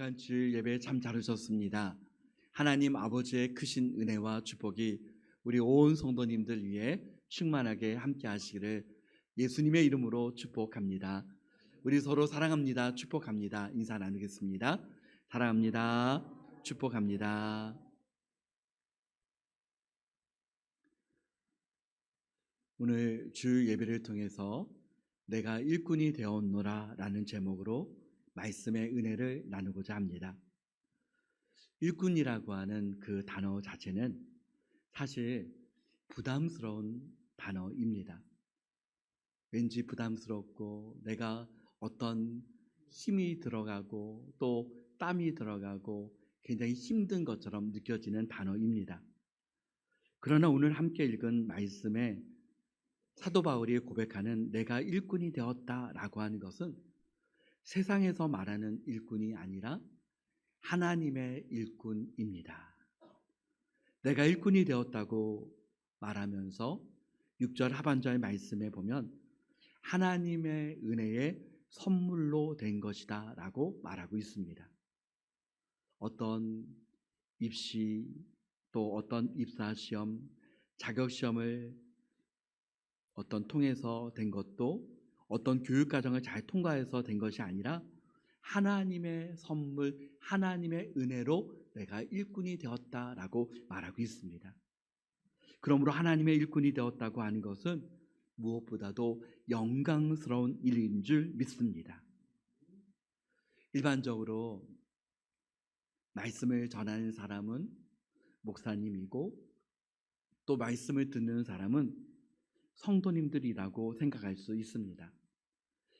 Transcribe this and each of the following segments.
거룩한 주일 예배 참 잘 오셨습니다. 하나님 아버지의 크신 은혜와 축복이 우리 온 성도님들 위해 충만하게 함께 하시기를 예수님의 이름으로 축복합니다. 우리 서로 사랑합니다. 축복합니다. 인사 나누겠습니다. 사랑합니다. 축복합니다. 오늘 주일 예배를 통해서 내가 일꾼이 되었노라 라는 제목으로 말씀의 은혜를 나누고자 합니다. 일꾼이라고 하는 그 단어 자체는 사실 부담스러운 단어입니다. 왠지 부담스럽고 내가 어떤 힘이 들어가고 또 땀이 들어가고 굉장히 힘든 것처럼 느껴지는 단어입니다. 그러나 오늘 함께 읽은 말씀에 사도 바울이 고백하는 내가 일꾼이 되었다라고 하는 것은 세상에서 말하는 일꾼이 아니라 하나님의 일꾼입니다. 내가 일꾼이 되었다고 말하면서 6절 하반절 말씀에 보면 하나님의 은혜의 선물로 된 것이다 라고 말하고 있습니다. 어떤 입시 또 어떤 입사시험, 자격시험을 통해서 된 것도 어떤 교육과정을 잘 통과해서 된 것이 아니라 하나님의 선물, 하나님의 은혜로 내가 일꾼이 되었다라고 말하고 있습니다. 그러므로 하나님의 일꾼이 되었다고 하는 것은 무엇보다도 영광스러운 일인 줄 믿습니다. 일반적으로 말씀을 전하는 사람은 목사님이고 또 말씀을 듣는 사람은 성도님들이라고 생각할 수 있습니다.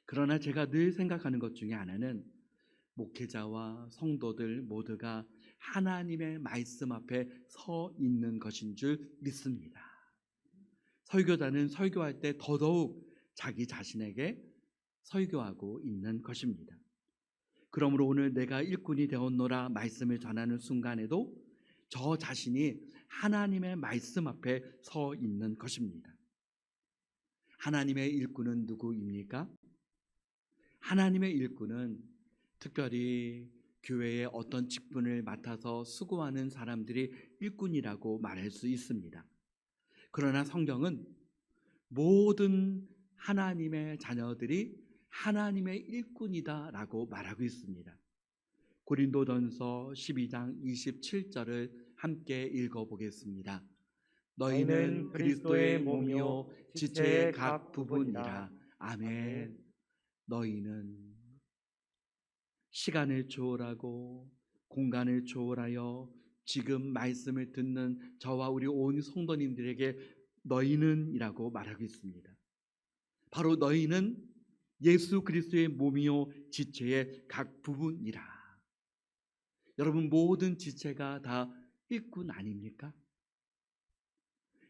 그러나 제가 늘 생각하는 것 중에 하나는 목회자와 성도들 모두가 하나님의 말씀 앞에 서 있는 것인 줄 믿습니다. 설교자는 설교할 때 더더욱 자기 자신에게 설교하고 있는 것입니다. 그러므로 오늘 내가 일꾼이 되었노라 말씀을 전하는 순간에도 저 자신이 하나님의 말씀 앞에 서 있는 것입니다. 하나님의 일꾼은 누구입니까? 하나님의 일꾼은 특별히 교회의 어떤 직분을 맡아서 수고하는 사람들이 일꾼이라고 말할 수 있습니다. 그러나 성경은 모든 하나님의 자녀들이 하나님의 일꾼이다라고 말하고 있습니다. 고린도전서 12장 27절을 함께 읽어보겠습니다. 너희는 그리스도의 몸이요 지체의 각 부분이라. 아멘. 너희는 시간을 초월하고 공간을 초월하여 지금 말씀을 듣는 저와 우리 온 성도님들에게 너희는 이라고 말하고 있습니다. 바로 너희는 예수 그리스도의 몸이요 지체의 각 부분이라. 여러분 모든 지체가 다 일꾼 아닙니까?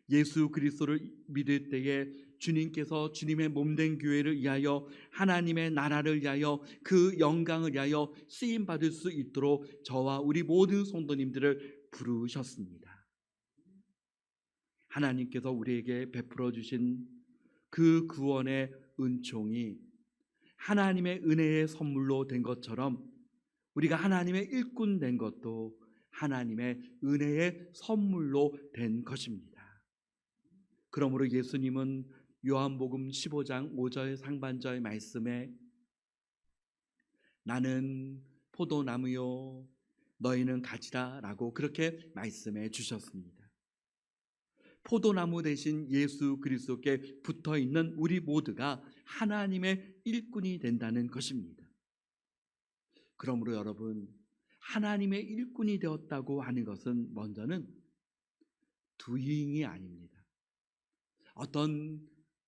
예수 그리스도를 믿을 때에 주님께서 주님의 몸된 교회를 위하여 하나님의 나라를 위하여 그 영광을 위하여 쓰임받을 수 있도록 저와 우리 모든 성도님들을 부르셨습니다. 하나님께서 우리에게 베풀어 주신 그 구원의 은총이 하나님의 은혜의 선물로 된 것처럼 우리가 하나님의 일꾼 된 것도 하나님의 은혜의 선물로 된 것입니다. 그러므로 예수님은 요한복음 15장 5절 상반절 말씀에 나는 포도나무요 너희는 가지라 라고 그렇게 말씀해 주셨습니다. 포도나무 대신 예수 그리스도께 붙어있는 우리 모두가 하나님의 일꾼이 된다는 것입니다. 그러므로 여러분 하나님의 일꾼이 되었다고 하는 것은 먼저는 doing이 아닙니다. 어떤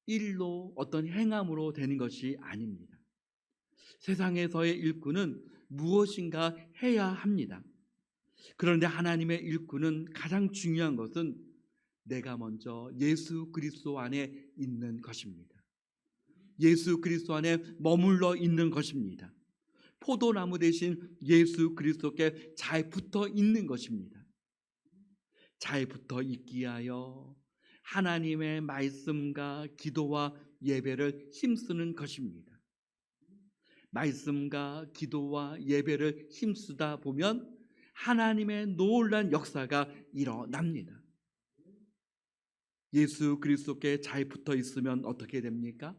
일로 어떤 행함으로 되는 것이 아닙니다. 세상에서의 일꾼은 무엇인가 해야 합니다. 그런데 하나님의 일꾼은 가장 중요한 것은 내가 먼저 예수 그리스도 안에 있는 것입니다. 예수 그리스도 안에 머물러 있는 것입니다. 포도나무 대신 예수 그리스도께 잘 붙어 있는 것입니다. 잘 붙어 있기 위하여 하나님의 말씀과 기도와 예배를 힘쓰는 것입니다. 말씀과 기도와 예배를 힘쓰다 보면 하나님의 놀라운 역사가 일어납니다. 예수 그리스도께 잘 붙어 있으면 어떻게 됩니까?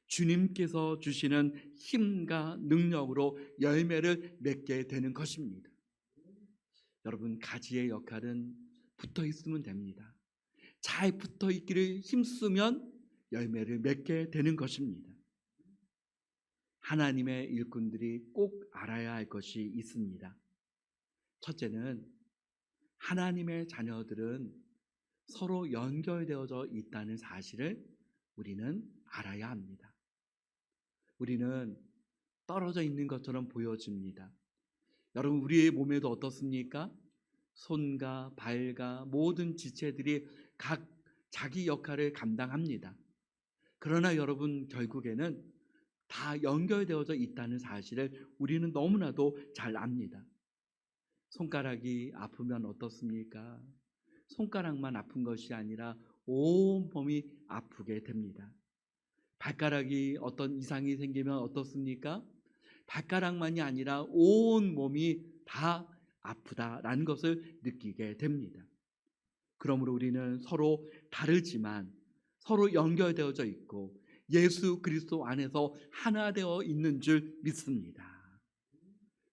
주님께서 주시는 힘과 능력으로 열매를 맺게 되는 것입니다. 여러분, 가지의 역할은 붙어 있으면 됩니다. 잘 붙어 있기를 힘쓰면 열매를 맺게 되는 것입니다. 하나님의 일꾼들이 꼭 알아야 할 것이 있습니다. 첫째는 하나님의 자녀들은 서로 연결되어져 있다는 사실을 우리는 알아야 합니다. 우리는 떨어져 있는 것처럼 보여집니다. 여러분, 우리의 몸에도 어떻습니까? 손과 발과 모든 지체들이 각 자기 역할을 감당합니다. 그러나 여러분, 결국에는 다 연결되어져 있다는 사실을 우리는 너무나도 잘 압니다. 손가락이 아프면 어떻습니까? 손가락만 아픈 것이 아니라 온 몸이 아프게 됩니다. 발가락이 어떤 이상이 생기면 어떻습니까? 발가락만이 아니라 온 몸이 다 아프다라는 것을 느끼게 됩니다. 그러므로 우리는 서로 다르지만 서로 연결되어져 있고 예수 그리스도 안에서 하나 되어 있는 줄 믿습니다.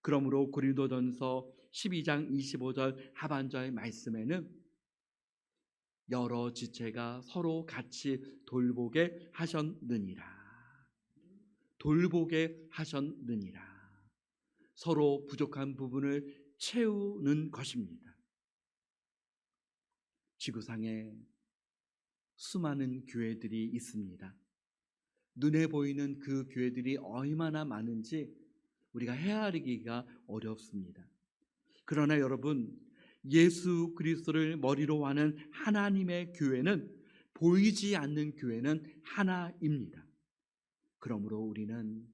그러므로 고린도전서 12장 25절 하반절 말씀에는 여러 지체가 서로 같이 돌보게 하셨느니라. 돌보게 하셨느니라. 서로 부족한 부분을 채우는 것입니다. 지구상에 수많은 교회들이 있습니다. 눈에 보이는 그 교회들이 얼마나 많은지 우리가 헤아리기가 어렵습니다. 그러나 여러분, 예수 그리스도를 머리로 하는 하나님의 교회는 보이지 않는 교회는 하나입니다. 그러므로 우리는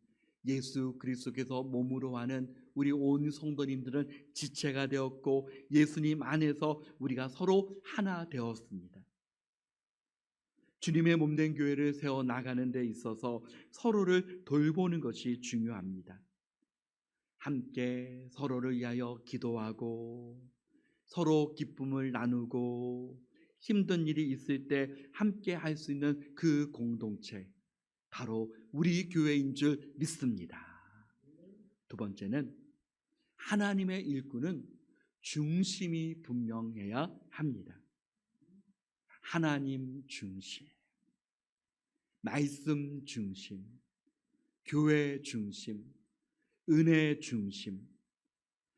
예수 그리스도께서 몸으로 하는 우리 온 성도님들은 지체가 되었고 예수님 안에서 우리가 서로 하나 되었습니다. 주님의 몸된 교회를 세워 나가는 데 있어서 서로를 돌보는 것이 중요합니다. 함께 서로를 위하여 기도하고 서로 기쁨을 나누고 힘든 일이 있을 때 함께 할 수 있는 그 공동체, 바로 우리 교회인 줄 믿습니다. 두 번째는 하나님의 일꾼은 중심이 분명해야 합니다. 하나님 중심, 말씀 중심, 교회 중심, 은혜 중심,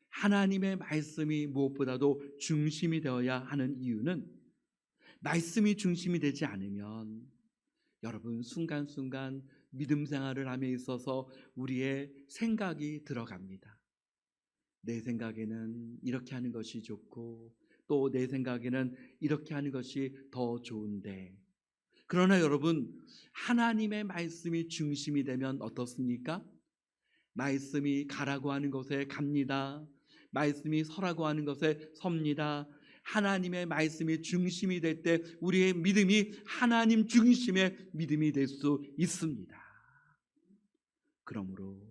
하나님의 말씀이 무엇보다도 중심이 되어야 하는 이유는 말씀이 중심이 되지 않으면 여러분 순간순간 믿음 생활을 함에 있어서 우리의 생각이 들어갑니다. 내 생각에는 이렇게 하는 것이 좋고 또 내 생각에는 이렇게 하는 것이 더 좋은데, 그러나 여러분 하나님의 말씀이 중심이 되면 어떻습니까? 말씀이 가라고 하는 것에 갑니다. 말씀이 서라고 하는 것에 섭니다. 하나님의 말씀이 중심이 될 때 우리의 믿음이 하나님 중심의 믿음이 될 수 있습니다. 그러므로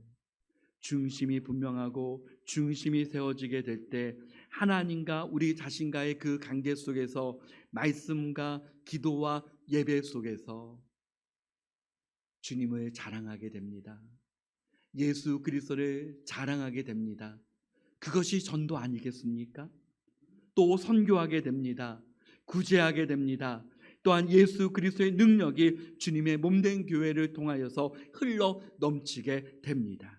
중심이 분명하고 중심이 세워지게 될 때 하나님과 우리 자신과의 그 관계 속에서 말씀과 기도와 예배 속에서 주님을 자랑하게 됩니다. 예수 그리스도를 자랑하게 됩니다. 그것이 전도 아니겠습니까? 또 선교하게 됩니다. 구제하게 됩니다. 또한 예수 그리스도의 능력이 주님의 몸된 교회를 통하여서 흘러 넘치게 됩니다.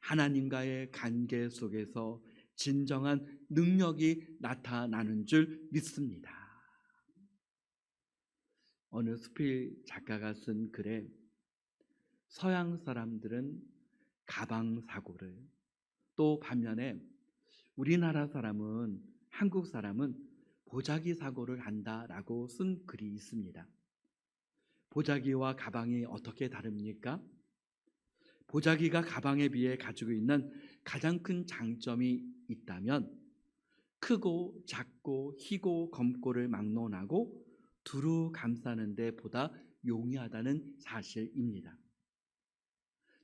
하나님과의 관계 속에서 진정한 능력이 나타나는 줄 믿습니다. 어느 수필 작가가 쓴 글에 서양 사람들은 가방 사고를, 또 반면에 우리나라 사람은, 한국 사람은 보자기 사고를 한다라고 쓴 글이 있습니다. 보자기와 가방이 어떻게 다릅니까? 보자기가 가방에 비해 가지고 있는 가장 큰 장점이 있다면 크고 작고 희고 검고를 막론하고 두루 감싸는 데 보다 용이하다는 사실입니다.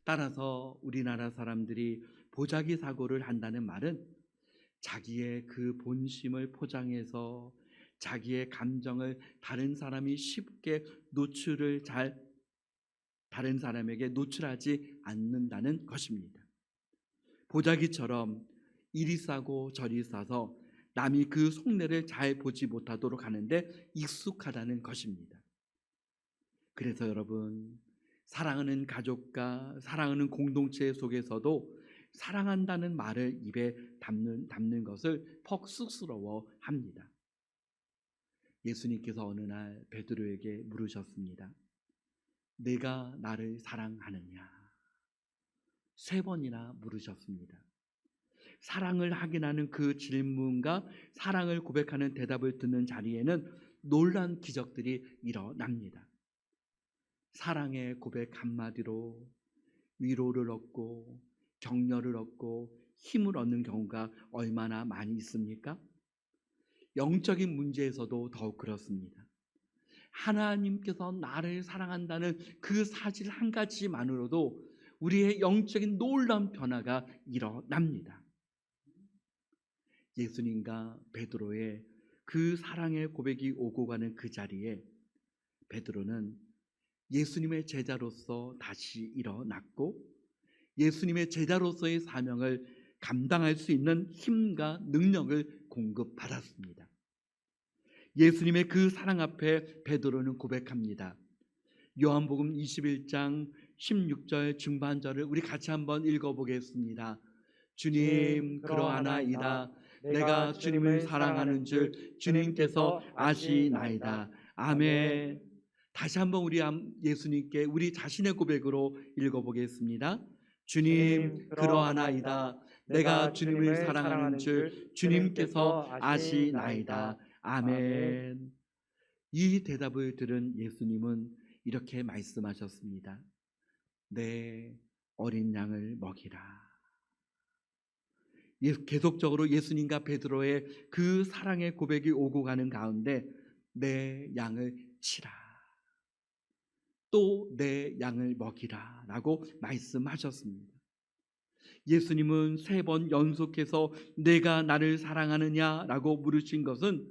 따라서 우리나라 사람들이 보자기 사고를 한다는 말은 자기의 그 본심을 포장해서 자기의 감정을 다른 사람이 쉽게 다른 사람에게 노출하지 않는다는 것입니다. 보자기처럼 이리 싸고 저리 싸서 남이 그 속내를 잘 보지 못하도록 하는데 익숙하다는 것입니다. 그래서 여러분, 사랑하는 가족과 사랑하는 공동체 속에서도 사랑한다는 말을 입에 담는 것을 퍽 쑥스러워 합니다. 예수님께서 어느 날 베드로에게 물으셨습니다. 내가 나를 사랑하느냐? 3번이나 물으셨습니다. 사랑을 확인하는 그 질문과 사랑을 고백하는 대답을 듣는 자리에는 놀라운 기적들이 일어납니다. 사랑의 고백 한마디로 위로를 얻고 격려를 얻고 힘을 얻는 경우가 얼마나 많이 있습니까? 영적인 문제에서도 더욱 그렇습니다. 하나님께서 나를 사랑한다는 그 사실 한 가지만으로도 우리의 영적인 놀라운 변화가 일어납니다. 예수님과 베드로의 그 사랑의 고백이 오고 가는 그 자리에 베드로는 예수님의 제자로서 다시 일어났고 예수님의 제자로서의 사명을 감당할 수 있는 힘과 능력을 공급받았습니다. 예수님의 그 사랑 앞에 베드로는 고백합니다. 요한복음 21장 16절 중반절을 우리 같이 한번 읽어보겠습니다. 주님, 그러하나이다. 내가 주님을 사랑하는 줄 주님께서 아시나이다. 아멘. 다시 한번 우리 예수님께 우리 자신의 고백으로 읽어보겠습니다. 주님, 그러하나이다. 내가 주님을 사랑하는 줄 주님께서 아시나이다. 아멘. 이 대답을 들은 예수님은 이렇게 말씀하셨습니다. 내 어린 양을 먹이라. 계속적으로 예수님과 베드로의 그 사랑의 고백이 오고 가는 가운데 내 양을 치라. 또 내 양을 먹이라 라고 말씀하셨습니다. 예수님은 3번 연속해서 내가 나를 사랑하느냐 라고 물으신 것은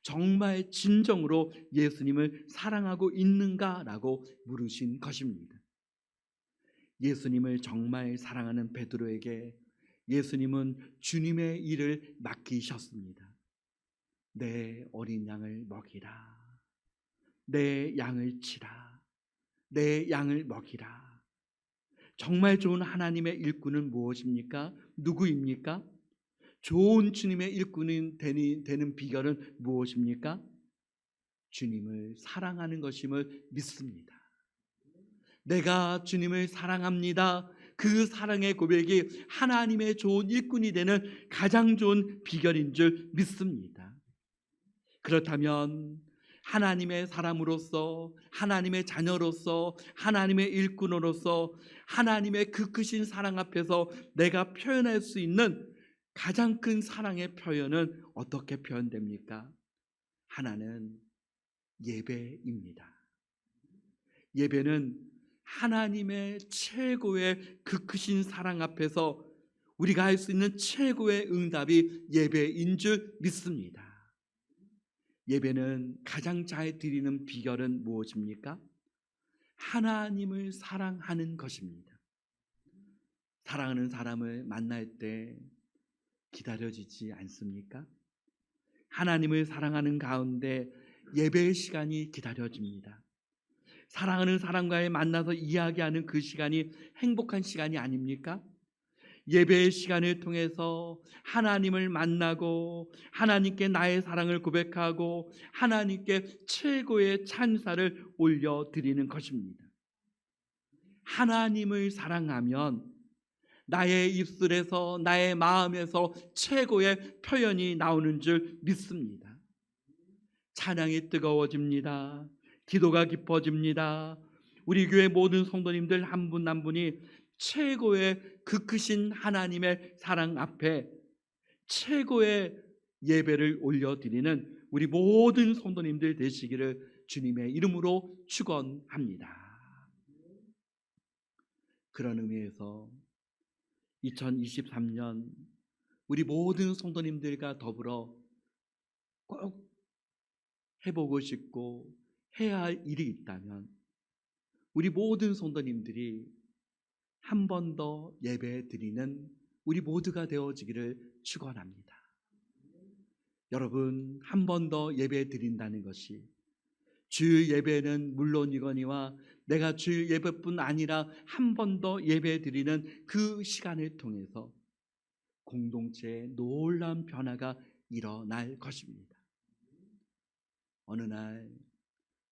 정말 진정으로 예수님을 사랑하고 있는가 라고 물으신 것입니다. 예수님을 정말 사랑하는 베드로에게 예수님은 주님의 일을 맡기셨습니다. 내 어린 양을 먹이라. 내 양을 치라. 내 양을 먹이라. 정말 좋은 하나님의 일꾼은 무엇입니까? 누구입니까? 좋은 주님의 일꾼이 되는 비결은 무엇입니까? 주님을 사랑하는 것임을 믿습니다. 내가 주님을 사랑합니다. 그 사랑의 고백이 하나님의 좋은 일꾼이 되는 가장 좋은 비결인 줄 믿습니다. 그렇다면 하나님의 사람으로서, 하나님의 자녀로서, 하나님의 일꾼으로서 하나님의 그 크신 사랑 앞에서 내가 표현할 수 있는 가장 큰 사랑의 표현은 어떻게 표현됩니까? 하나는 예배입니다. 예배는 하나님의 최고의 그 크신 사랑 앞에서 우리가 할 수 있는 최고의 응답이 예배인 줄 믿습니다. 예배는 가장 잘 드리는 비결은 무엇입니까? 하나님을 사랑하는 것입니다. 사랑하는 사람을 만날 때 기다려지지 않습니까? 하나님을 사랑하는 가운데 예배의 시간이 기다려집니다. 사랑하는 사람과의 만나서 이야기하는 그 시간이 행복한 시간이 아닙니까? 예배의 시간을 통해서 하나님을 만나고 하나님께 나의 사랑을 고백하고 하나님께 최고의 찬사를 올려드리는 것입니다. 하나님을 사랑하면 나의 입술에서 나의 마음에서 최고의 표현이 나오는 줄 믿습니다. 찬양이 뜨거워집니다. 기도가 깊어집니다. 우리 교회 모든 성도님들 한 분 한 분이 최고의 그 크신 하나님의 사랑 앞에 최고의 예배를 올려드리는 우리 모든 성도님들 되시기를 주님의 이름으로 축원합니다. 그런 의미에서 2023년 우리 모든 성도님들과 더불어 꼭 해보고 싶고 해야 할 일이 있다면 우리 모든 성도님들이 한 번 더 예배 드리는 우리 모두가 되어지기를 축원합니다. 여러분, 한 번 더 예배 드린다는 것이 주일 예배는 물론이거니와 내가 주일 예배뿐 아니라 한 번 더 예배 드리는 그 시간을 통해서 공동체에 놀라운 변화가 일어날 것입니다. 어느 날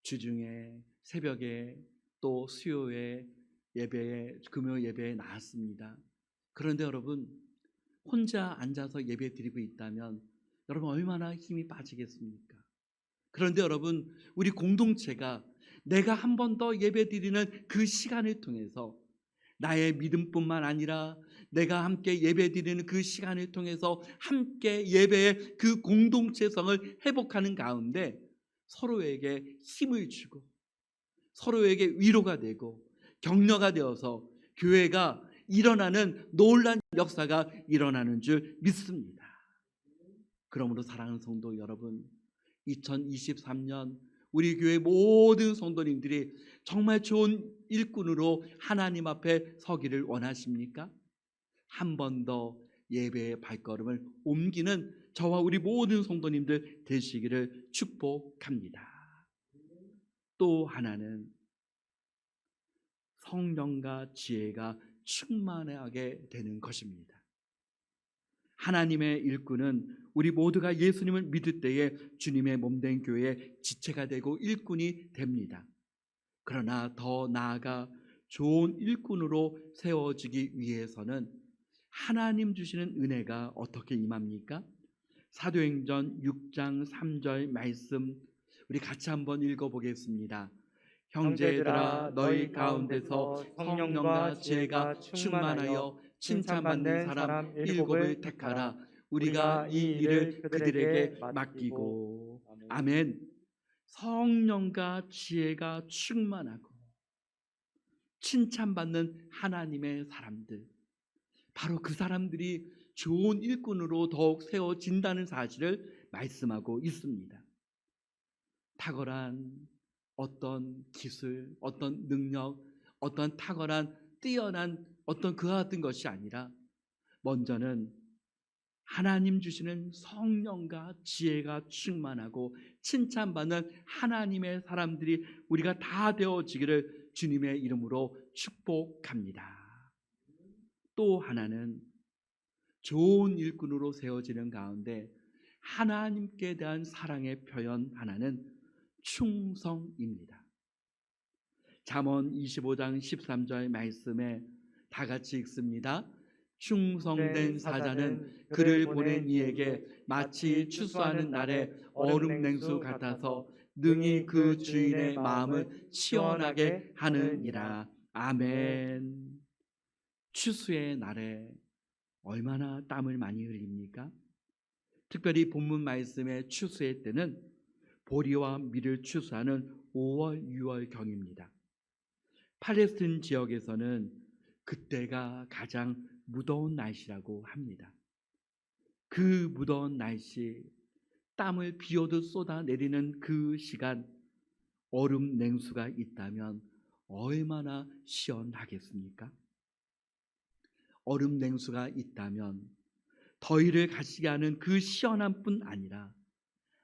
주중에 새벽에 또 수요에 예배에 금요 예배에 나왔습니다. 그런데 여러분 혼자 앉아서 예배 드리고 있다면 여러분 얼마나 힘이 빠지겠습니까? 그런데 여러분 우리 공동체가 내가 한 번 더 예배 드리는 그 시간을 통해서 나의 믿음뿐만 아니라 내가 함께 예배 드리는 그 시간을 통해서 함께 예배의 그 공동체성을 회복하는 가운데 서로에게 힘을 주고 서로에게 위로가 되고 격려가 되어서 교회가 일어나는 놀라운 역사가 일어나는 줄 믿습니다. 그러므로 사랑하는 성도 여러분, 2023년 우리 교회 모든 성도님들이 정말 좋은 일꾼으로 하나님 앞에 서기를 원하십니까? 한 번 더 예배의 발걸음을 옮기는 저와 우리 모든 성도님들 되시기를 축복합니다. 또 하나는 성령과 지혜가 충만하게 되는 것입니다. 하나님의 일꾼은 우리 모두가 예수님을 믿을 때에 주님의 몸된 교회의 지체가 되고 일꾼이 됩니다. 그러나 더 나아가 좋은 일꾼으로 세워지기 위해서는 하나님 주시는 은혜가 어떻게 임합니까? 사도행전 6장 3절 말씀 우리 같이 한번 읽어보겠습니다. 형제들아 너희 가운데서 성령과 지혜가 충만하여 칭찬받는 사람 일곱을 택하라. 우리가 이 일을 그들에게 맡기고. 아멘. 성령과 지혜가 충만하고 칭찬받는 하나님의 사람들, 바로 그 사람들이 좋은 일꾼으로 더욱 세워진다는 사실을 말씀하고 있습니다. 탁월한 어떤 기술, 어떤 능력, 어떤 탁월한 뛰어난 어떤 그와 같은 것이 아니라 먼저는 하나님 주시는 성령과 지혜가 충만하고 칭찬받는 하나님의 사람들이 우리가 다 되어지기를 주님의 이름으로 축복합니다. 또 하나는 좋은 일꾼으로 세워지는 가운데 하나님께 대한 사랑의 표현 하나는 충성입니다. 잠언 25장 13절 말씀에 다 같이 읽습니다. 충성된 사자는 그를 보낸 이에게 마치 추수하는 날에 얼음 냉수 같아서 능히 그 주인의 마음을 시원하게 하느니라. 아멘. 추수의 날에 얼마나 땀을 많이 흘립니까? 특별히 본문 말씀의 추수의 때는 보리와 밀을 추수하는 5월, 6월경입니다. 팔레스틴 지역에서는 그때가 가장 무더운 날씨라고 합니다. 그 무더운 날씨, 땀을 비오듯 쏟아내리는 그 시간, 얼음 냉수가 있다면 얼마나 시원하겠습니까? 얼음 냉수가 있다면 더위를 가시게 하는 그 시원함 뿐 아니라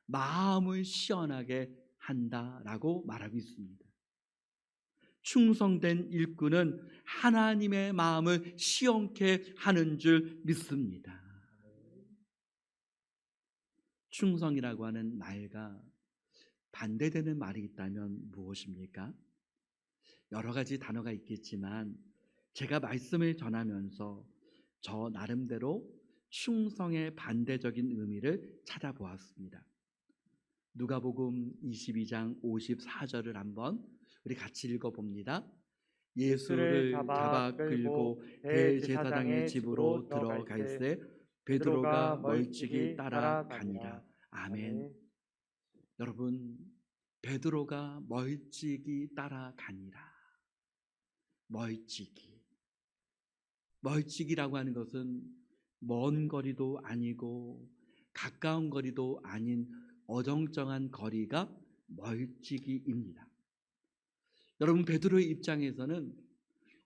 마음을 시원하게 한다라고 말하고 있습니다. 충성된 일꾼은 하나님의 마음을 시원케 하는 줄 믿습니다. 충성이라고 하는 말과 반대되는 말이 있다면 무엇입니까? 여러 가지 단어가 있겠지만 제가 말씀을 전하면서 저 나름대로 충성의 반대적인 의미를 찾아보았습니다. 누가복음 22장 54절을 한번 우리 같이 읽어봅니다. 예수를 잡아 끌고 대제사장의 집으로 들어갈새 베드로가 멀찍이 따라가니라. 아멘. 여러분, 베드로가 멀찍이 따라가니라. 멀찍이. 멀찍이라고 하는 것은 먼 거리도 아니고 가까운 거리도 아닌 어정쩡한 거리가 멀찍이입니다. 여러분, 베드로의 입장에서는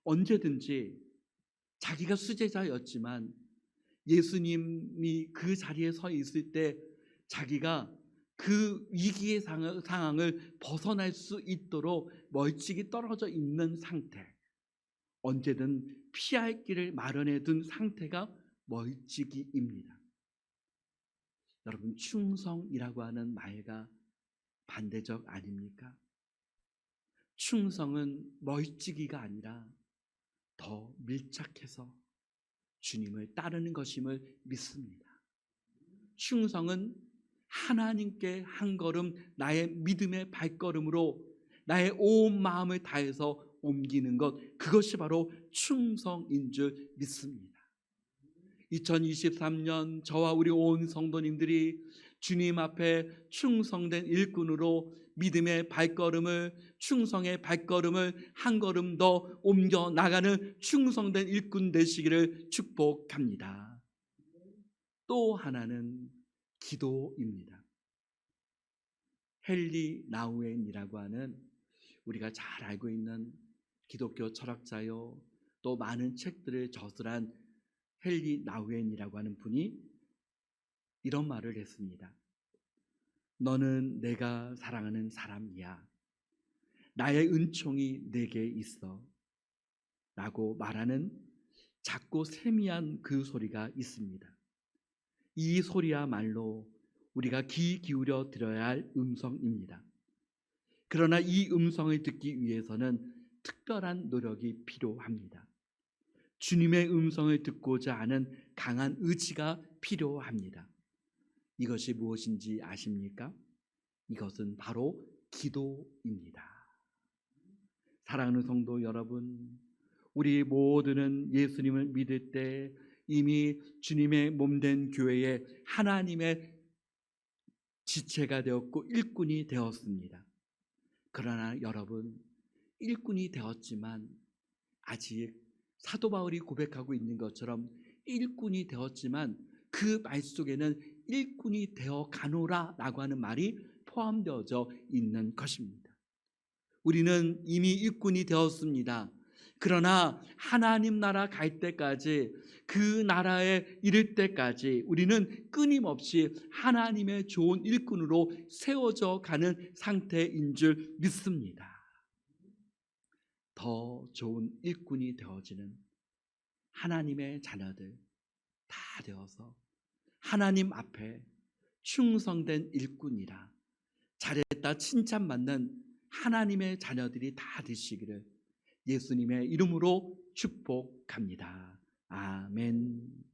언제든지 자기가 수제자였지만 예수님이 그 자리에 서 있을 때 자기가 그 위기의 상황을 벗어날 수 있도록 멀찍이 떨어져 있는 상태, 언제든 피할 길을 마련해 둔 상태가 멀찍이입니다. 여러분, 충성이라고 하는 말과 반대적 아닙니까? 충성은 멀찍이가 아니라 더 밀착해서 주님을 따르는 것임을 믿습니다. 충성은 하나님께 한 걸음, 나의 믿음의 발걸음으로 나의 온 마음을 다해서 옮기는 것, 그것이 바로 충성인 줄 믿습니다. 2023년 저와 우리 온 성도님들이 주님 앞에 충성된 일꾼으로 믿음의 발걸음을, 충성의 발걸음을 한 걸음 더 옮겨 나가는 충성된 일꾼 되시기를 축복합니다. 또 하나는 기도입니다. 헨리 나우엔이라고 하는 우리가 잘 알고 있는 기독교 철학자요, 또 많은 책들을 저술한 헨리 나우엔이라고 하는 분이 이런 말을 했습니다. 너는 내가 사랑하는 사람이야. 나의 은총이 내게 있어. 라고 말하는 작고 세미한 그 소리가 있습니다. 이 소리야말로 우리가 귀 기울여 들어야 할 음성입니다. 그러나 이 음성을 듣기 위해서는 특별한 노력이 필요합니다. 주님의 음성을 듣고자 하는 강한 의지가 필요합니다. 이것이 무엇인지 아십니까? 이것은 바로 기도입니다. 사랑하는 성도 여러분, 우리 모두는 예수님을 믿을 때 이미 주님의 몸된 교회에 하나님의 지체가 되었고 일꾼이 되었습니다. 그러나 여러분, 일꾼이 되었지만 아직 사도 바울이 고백하고 있는 것처럼 일꾼이 되었지만 그 말 속에는 일꾼이 되어 가노라 라고 하는 말이 포함되어져 있는 것입니다. 우리는 이미 일꾼이 되었습니다. 그러나 하나님 나라 갈 때까지, 그 나라에 이를 때까지 우리는 끊임없이 하나님의 좋은 일꾼으로 세워져 가는 상태인 줄 믿습니다. 더 좋은 일꾼이 되어지는 하나님의 자녀들 다 되어서 하나님 앞에 충성된 일꾼이라 잘했다 칭찬받는 하나님의 자녀들이 다 되시기를 예수님의 이름으로 축복합니다. 아멘.